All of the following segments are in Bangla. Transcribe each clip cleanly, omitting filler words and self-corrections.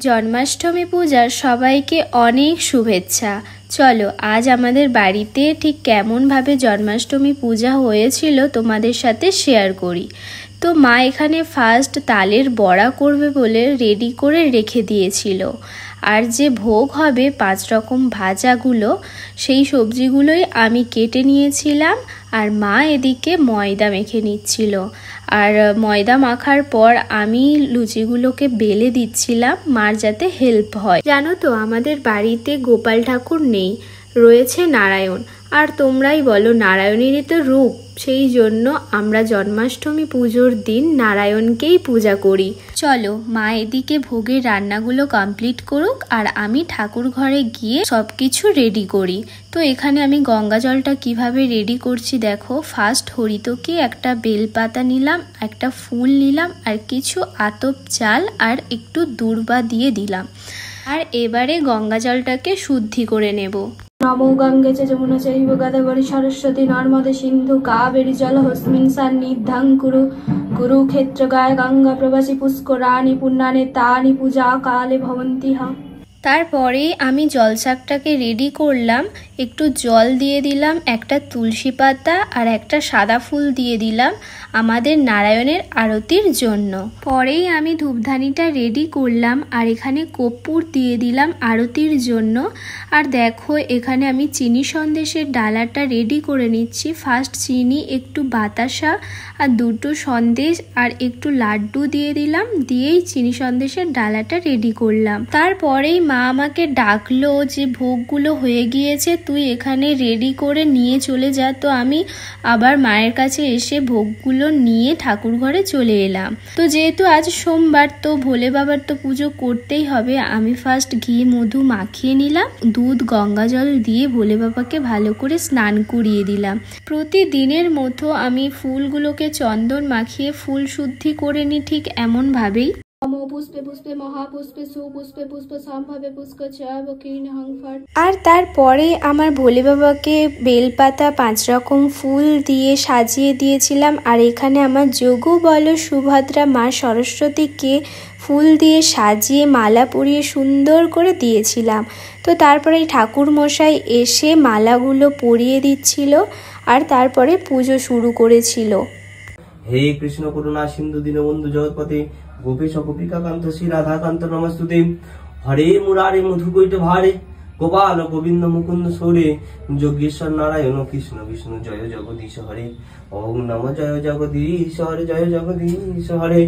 জন্মাষ্টমী পূজার সবাইকে অনেক শুভেচ্ছা। চলো আজ আমাদের বাড়িতে ঠিক কেমনভাবে জন্মাষ্টমী পূজা হয়েছিল তোমাদের সাথে শেয়ার করি। তো মা এখানে ফার্স্ট তালের বড়া করবে বলে রেডি করে রেখে দিয়েছিল। আর যে ভোগ হবে 5 রকম ভাজাগুলো, সেই সবজিগুলোই আমি কেটে নিয়েছিলাম। আর মা এদিকে ময়দা মেখে নিচ্ছিল। আর ময়দা মাখার পর আমি লুচিগুলোকে বেলে দিচ্ছিলাম মার যাতে হেল্প হয়। জানো তো আমাদের বাড়িতে গোপাল ঠাকুর নেই, রয়েছে নারায়ণ। আর তোমরাই বলো নারায়ণেরই তো রূপ, সেই জন্য আমরা জন্মাষ্টমী পুজোর দিন নারায়ণকেই পূজা করি। চলো মা এদিকে ভোগের রান্নাগুলো কমপ্লিট করুক আর আমি ঠাকুর ঘরে গিয়ে সবকিছু রেডি করি। তো এখানে আমি গঙ্গা জলটা কিভাবে রেডি করছি দেখো। ফার্স্ট হরিতকে একটা বেলপাতা নিলাম, একটা ফুল নিলাম আর কিছু আতপ চাল আর একটু দূর্বা দিয়ে দিলাম। আর এবারে গঙ্গা জলটাকে শুদ্ধি করে নেব। নমো গঙ্গে চ যমুনা চৈব গোদাবরী সরস্বতী নর্মদে সিন্ধু কাবেরী জলহস্মিন সন্নিধাং কুরু কুরুক্ষেত্র গায় গঙ্গা প্রবাসী পুষ্করাণি পুণ্যানে তানি পূজা কালে ভবন্তি হা। তারপরে আমি জলছাকটাকে রেডি করলাম। একটু জল দিয়ে দিলাম, একটা তুলসী পাতা আর একটা সাদা ফুল দিয়ে দিলাম আমাদের নারায়ণের আরতির জন্য। পরেই আমি ধূপধানিটা রেডি করলাম আর এখানে কর্পূর দিয়ে দিলাম আরতির জন্য। আর দেখো এখানে আমি চিনি সন্দেশের ডালাটা রেডি করে নিচ্ছি। ফার্স্ট চিনি, একটু বাতাসা আর দুটো সন্দেশ আর একটু লাড্ডু দিয়ে দিলাম, দিয়েই চিনি সন্দেশের ডালাটা রেডি করলাম। তারপরেই মা আমাকে ডাকলো যে ভোগগুলো হয়ে গিয়েছে, তুই এখানে রেডি করে নিয়ে চলে যা। তো আমি আবার মায়ের কাছে এসে ভোগগুলো নিয়ে ঠাকুর ঘরে চলে এলাম। তো যেহেতু আজ সোমবার, তো ভোলে বাবার তো পুজো করতেই হবে। আমি ফার্স্ট ঘি মধু মাখিয়ে নিলাম, দুধ গঙ্গা জল দিয়ে ভোলে বাবাকে ভালো করে স্নান করিয়ে দিলাম। প্রতিদিনের মতো আমি ফুলগুলোকে চন্দন মাখিয়ে ফুল শুদ্ধি করে নিই ঠিক এমনভাবেই। পুষ্পে পুষ্পে মহাপুষ্পে সুপুষ্পে পুষ্প সম্ভাবে পুষ্প আর তারপরে আমার ভোলে বাবাকে বেলপাতা 5 রকম ফুল দিয়ে সাজিয়ে দিয়েছিলাম। আর এখানে আমার যোগু বলো সুভদ্রা মা সরস্বতীকে ফুল দিয়ে সাজিয়ে মালা পরিয়ে সুন্দর করে দিয়েছিলাম। তো তারপরে ঠাকুর মশাই এসে মালাগুলো পরিয়ে দিচ্ছিল আর তারপরে পুজো শুরু করেছিল। হে কৃষ্ণ করুণা সিন্ধু দীনবন্ধু জগৎপতি গোপেশ গোপিকা কান্ত শ্রী রাধাকান্ত নমস্তুতে। হরে মুরারে মধুকৈট ভারে গোপাল গোবিন্দ মুকুন্দ সৌরে যোগেশ্বর নারায়ণ কৃষ্ণ বিষ্ণু জয় জগদীশ হরে। ওম নম জয় জগদীশ হরে, জয় জগদীশ হরে।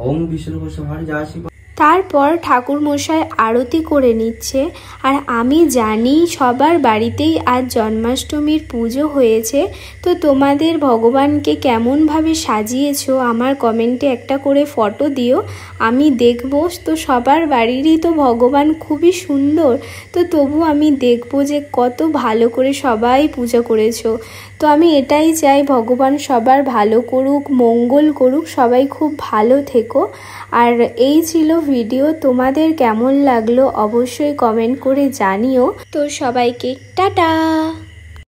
ওম বিষ্ণু হরে যাসি। তারপর ঠাকুর মশাই আরতি করে নিচ্ছে। আর আমি জানি সবার বাড়িতেই আজ জন্মাষ্টমীর পুজো হয়েছে। তো তোমাদের ভগবানকে কেমনভাবে সাজিয়েছো আমার কমেন্টে একটা করে ফটো দিও, আমি দেখব। তো সবার বাড়িরই তো ভগবান খুবই সুন্দর, তো তবু আমি দেখব যে কত ভালো করে সবাই পূজা করেছো। তো আমি এটাই চাই ভগবান সবার ভালো করুক, মঙ্গল করুক, সবাই খুব ভালো থেকো। আর এই ছিল ভিডিও, তোমাদের কেমন লাগলো অবশ্যই কমেন্ট করে জানিও। তো সবাইকে টাটা।